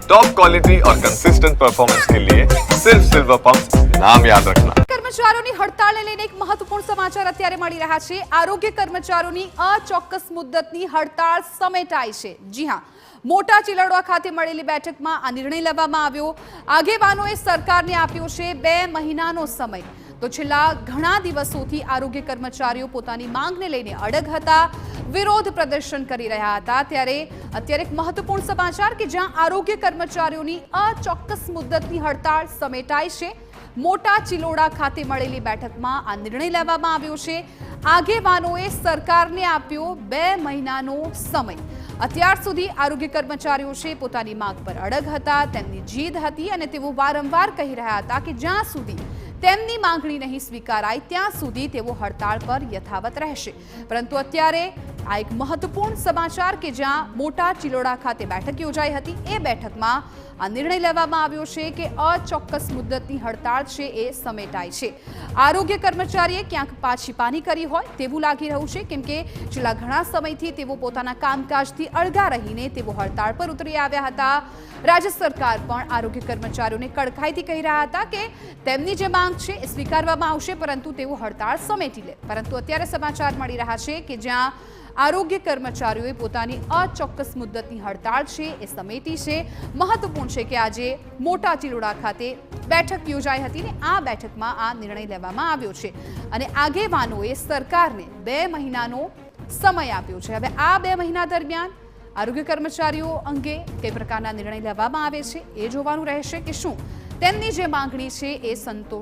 Top quality और consistent performance के लिए सिर्फ सिल्वर पंप नाम याद रखना। કર્મચારીઓની હડતાળને લઈને એક મહત્વપૂર્ણ સમાચાર અત્યારે મળી રહ્યા છે। આરોગ્ય કર્મચારીઓની અચોક્કસ મુદ્દતની હડતાળ સમેટાઈ છે। જી હા, મોટા ચિલોડા ખાતે મળેલી બેઠકમાં આ નિર્ણય લેવામાં આવ્યો। આગેવાનોએ સરકારને આપ્યો છે 2 મહિનાનો સમય। તો છેલ્લા ઘણા દિવસોથી આરોગ્ય કર્મચારીઓ પોતાની માંગને લઈને અડગ હતા, વિરોધ પ્રદર્શન કરી રહ્યા હતા। ત્યારે અત્યારે એક મહત્વપૂર્ણ સમાચાર કે જ્યાં આરોગ્ય કર્મચારીઓની અચોક્કસ મુદ્દતની હડતાળ સમેટાઈ છે। મોટા ચિલોડા ખાતે મળેલી બેઠકમાં આ નિર્ણય લેવામાં આવ્યો છે। આગેવાનોએ સરકારને આપ્યો 2 મહિનાનો સમય। અત્યાર સુધી આરોગ્ય કર્મચારીઓ છે પોતાની માંગ પર અડગ હતા, તેમની જીદ હતી અને તેઓ વારંવાર કહી રહ્યા હતા કે જ્યાં સુધી તેમની માંગણી નહીં સ્વીકારાય ત્યાં સુધી તેઓ હડતાળ પર યથાવત રહેશે। પરંતુ અત્યારે આ એક મહત્વપૂર્ણ સમાચાર કે જ્યાં મોટા ચિલોડા ખાતે બેઠક યોજાઈ હતી, એ બેઠકમાં આ નિર્ણય લેવામાં આવ્યો છે કે અચોક્કસ મુદ્દતની હડતાળ છે એ સમેટાઈ છે। આરોગ્ય કર્મચારીએ ક્યાંક પાછીપાની કરી હોય તેવું લાગી રહ્યું છે, કેમ કે છેલ્લા ઘણા સમયથી તેઓ પોતાના કામકાજથી અળગા રહીને તેઓ હડતાળ પર ઉતરી આવ્યા હતા। રાજ્ય સરકાર પણ આરોગ્ય કર્મચારીઓને કડકાઈથી કહી રહ્યા હતા કે તેમની જે માંગ છે એ સ્વીકારવામાં આવશે, પરંતુ તેઓ હડતાળ સમેટી લે। પરંતુ અત્યારે સમાચાર મળી રહ્યા છે કે જ્યાં આરોગ્ય કર્મચારીઓએ પોતાની અચોક્કસ મુદ્દતની હડતાળ છે એ સમેટી છે। મહત્વપૂર્ણ છે કે આજે મોટા ચિલોડા ખાતે બેઠક યોજાઈ હતી ને આ બેઠકમાં આ નિર્ણય લેવામાં આવ્યો છે અને આગેવાનોએ સરકારને 2 મહિનાનો સમય આપ્યો છે। હવે આ 2 મહિના દરમિયાન આરોગ્ય કર્મચારીઓ અંગે કઈ પ્રકારના નિર્ણય લેવામાં આવે છે એ જોવાનું રહેશે કે શું તેમની જે માંગણી છે એ સંતોષ